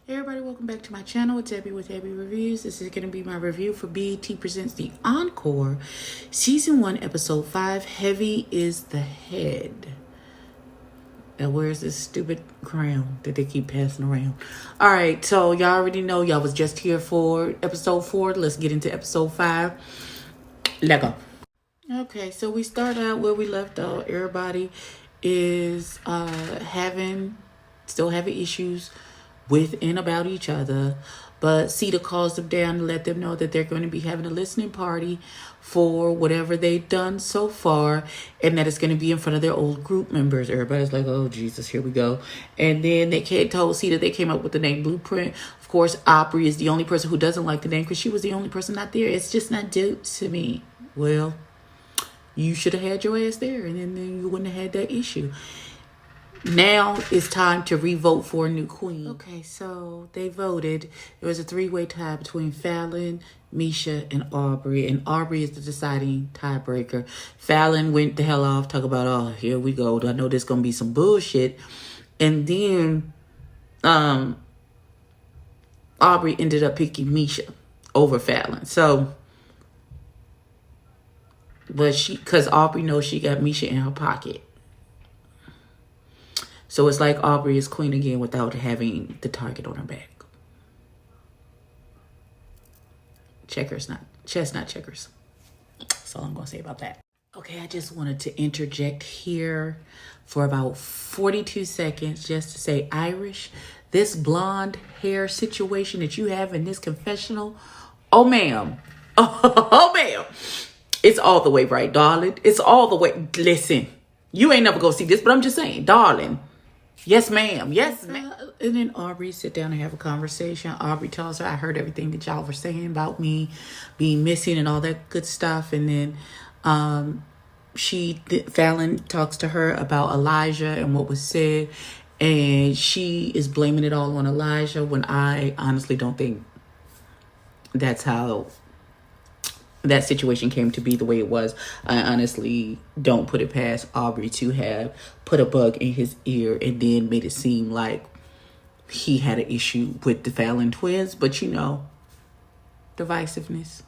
Hey everybody, welcome back to my channel. It's Abby with Abby Reviews. This is going to be my review for BET Presents the Encore Season 1, Episode 5, Heavy is the Head. And where's this stupid crown that they keep passing around? Alright, so y'all already know y'all was just here for Episode 4. Let's get into Episode 5. Let go. Okay, so we start out where we left off. Everybody is still having issues with and about each other, but Cedar calls them down to let them know that they're going to be having a listening party for whatever they've done so far, and that it's going to be in front of their old group members. Everybody's like, oh Jesus, here we go. And then they told Cedar they came up with the name Blueprint. Of course, Aubrey is the only person who doesn't like the name because she was the only person not there. It's just not dope to me. Well, you should have had your ass there, and then you wouldn't have had that issue. Now it's time to re-vote for a new queen. Okay, so they voted. It was a three-way tie between Fallon, Misha, and Aubrey. And Aubrey is the deciding tiebreaker. Fallon went the hell off, talk about, oh, here we go. I know there's going to be some bullshit. And then Aubrey ended up picking Misha over Fallon. So, because Aubrey knows she got Misha in her pocket. So it's like Aubrey is queen again without having the target on her back. Chess, not checkers. That's all I'm going to say about that. Okay, I just wanted to interject here for about 42 seconds just to say, Irish, this blonde hair situation that you have in this confessional, oh ma'am, oh ma'am, it's all the way right, darling. It's all the way. Listen, you ain't never gonna see this, but I'm just saying, darling. Yes, ma'am. Yes, ma'am. And then Aubrey sit down and have a conversation. Aubrey tells her, I heard everything that y'all were saying about me being missing and all that good stuff. And then Fallon talks to her about Elijah and what was said. And she is blaming it all on Elijah when I honestly don't think that's how that situation came to be the way it was. I honestly don't put it past Aubrey to have put a bug in his ear and then made it seem like he had an issue with the Fallon twins. But you know, divisiveness.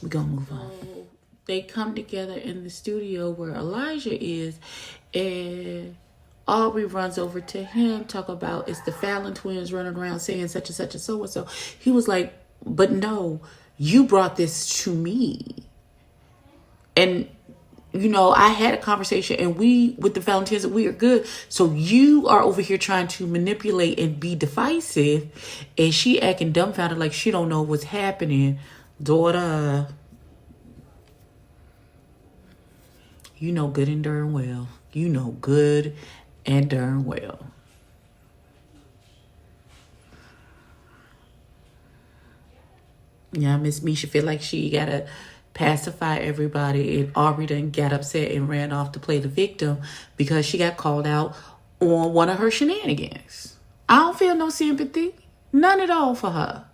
We're gonna move on. They come together in the studio where Elijah is, and Aubrey runs over to him, talk about it's the Fallon twins running around saying such and such and so and so. He was like, but no, you brought this to me. And, you know, I had a conversation and with the Fallon twins, we are good. So you are over here trying to manipulate and be divisive. And she acting dumbfounded like she don't know what's happening. Daughter, you know good and darn well. You know good and darn well. Yeah, Miss Misha feel like she gotta pacify everybody, and Aubrey done got upset and ran off to play the victim because she got called out on one of her shenanigans. I don't feel no sympathy, none at all for her.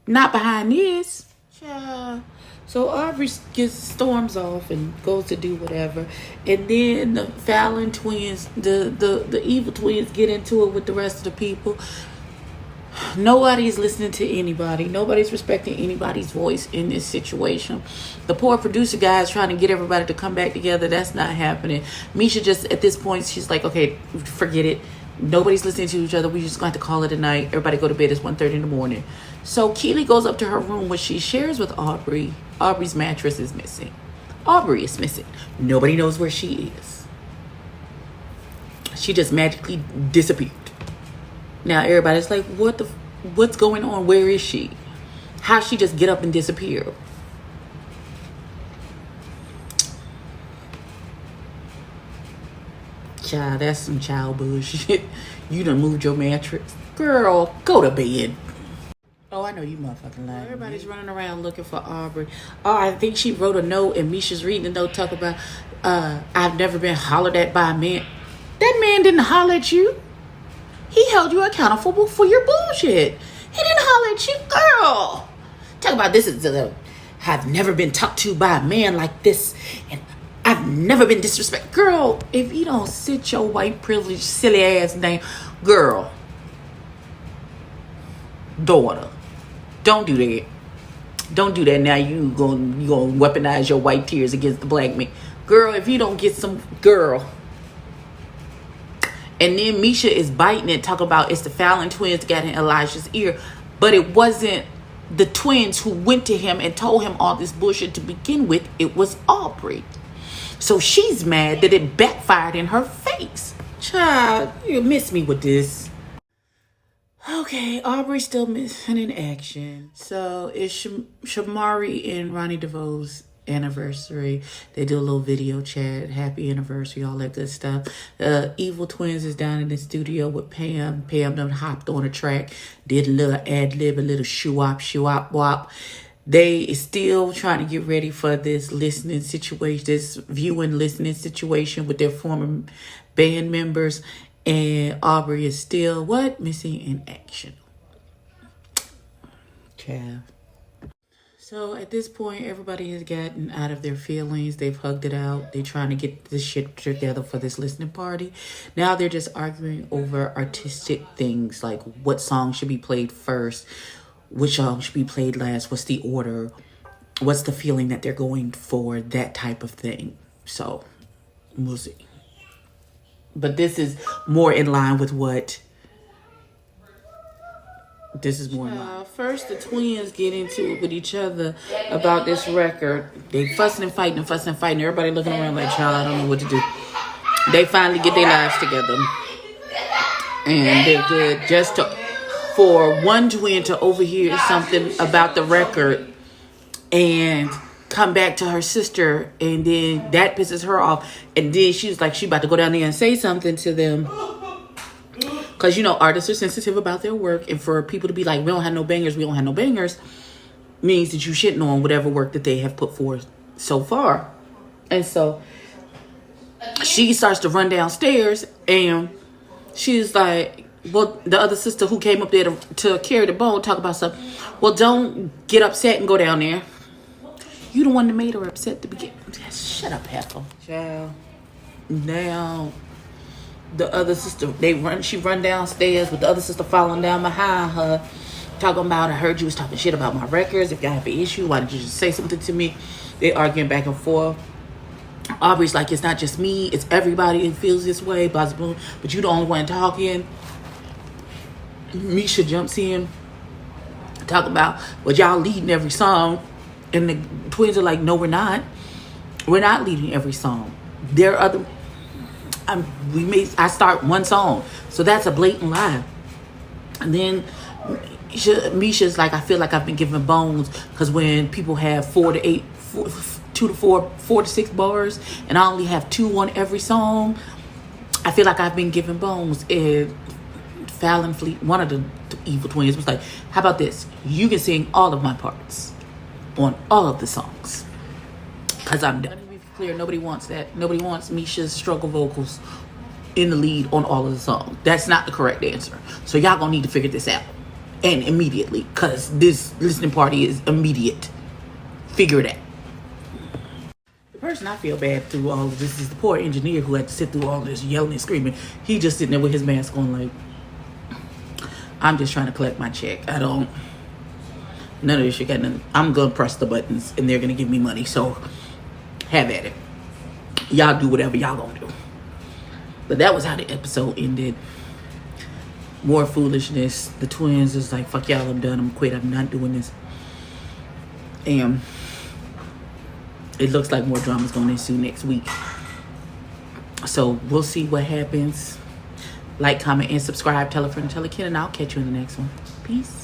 Not behind this. Yeah. So Aubrey storms off and goes to do whatever. And then the Fallon twins, the evil twins get into it with the rest of the people. Nobody's listening to anybody. Nobody's respecting anybody's voice in this situation. The poor producer guy is trying to get everybody to come back together. That's not happening. Misha just, at this point, she's like, okay, forget it. Nobody's listening to each other. We just going to call it a night. Everybody go to bed. It's 1:30 in the morning. So Keely goes up to her room, which she shares with Aubrey. Aubrey's mattress is missing. Aubrey is missing. Nobody knows where she is. She just magically disappeared. Now everybody's like, what's going on? Where is she? How she just get up and disappear? Child, that's some child bullshit. You done moved your mattress. Girl, go to bed. Oh, I know you motherfucking lying. Everybody's running around looking for Aubrey. Oh, I think she wrote a note and Misha's reading the note, talk about, I've never been hollered at by a man. That man didn't holler at you. He held you accountable for your bullshit. He didn't holler at you, girl. Talk about this is I've never been talked to by a man like this. And I've never been disrespected. Girl, if you don't sit your white privileged silly ass down, girl, daughter, don't do that. Don't do that. Now you gonna weaponize your white tears against the black man. Girl, if you don't get some, girl. And then Misha is biting it, talking about it's the Fallon twins got in Elijah's ear. But it wasn't the twins who went to him and told him all this bullshit to begin with. It was Aubrey. So she's mad that it backfired in her face. Child, you miss me with this. Okay, Aubrey's still missing in action. So it's Shamari and Ronnie DeVoe's anniversary. They do a little video chat, happy anniversary, all that good stuff. Evil Twins is down in the studio with Pam. Pam done hopped on a track, did a little ad-lib, a little shoo-wop, wop. They still trying to get ready for this listening situation, this viewing listening situation with their former band members. And Aubrey is still, missing in action. Child. So at this point, everybody has gotten out of their feelings. They've hugged it out. They're trying to get this shit together for this listening party. Now they're just arguing over artistic things, like what song should be played first, which song should be played last, what's the order, what's the feeling that they're going for, that type of thing. So we'll see. But this is more in line with what... This is more in line. First, the twins get into it with each other about this record. They fussing and fighting. Everybody looking around like, child, I don't know what to do. They finally get their lives together. And they're good. Just for one twin to overhear something about the record and come back to her sister, and then that pisses her off, and then she's like, she about to go down there and say something to them, because artists are sensitive about their work, and for people to be like, we don't have no bangers, means that you shitting on whatever work that they have put forth so far. And so she starts to run downstairs, and she's like, well, the other sister who came up there to carry the bone, talk about something. Well, don't get upset and go down there. You the one that made her upset to begin. Shut up, Heifer. Child. Now, the other sister, she run downstairs with the other sister following down behind her, talking about, I heard you was talking shit about my records. If y'all have an issue, why did you just say something to me? They arguing back and forth. Aubrey's like, it's not just me, it's everybody who feels this way, blah, blah, blah, but you the only one talking. Misha jumps in, talking about, well, y'all leading every song. And the twins are like, no, we're not. We're not leading every song. There are other... I start one song. So that's a blatant lie. And then Misha's like, I feel like I've been giving bones. Because when people have 4 to 6 bars, and I only have 2 on every song, I feel like I've been giving bones. And Fallon Fleet, one of the evil twins, was like, how about this? You can sing all of my parts on all of the songs, because I'm done. Let me be clear, nobody wants that. Nobody wants Misha's struggle vocals in the lead on all of the songs. That's not the correct answer. So y'all gonna need to figure this out, and immediately, because this listening party is immediate. Figure it out. The person I feel bad through all of this is the poor engineer who had to sit through all this yelling and screaming. He just sitting there with his mask on like, I'm just trying to collect my check. None of this shit got nothing. I'm gonna press the buttons and they're gonna give me money. So have at it. Y'all do whatever y'all gonna do. But that was how the episode ended. More foolishness. The twins is like, fuck y'all, I'm done. I'm quit. I'm not doing this. And it looks like more drama's gonna ensue next week. So we'll see what happens. Like, comment, and subscribe. Tell a friend, tell a kid, and I'll catch you in the next one. Peace.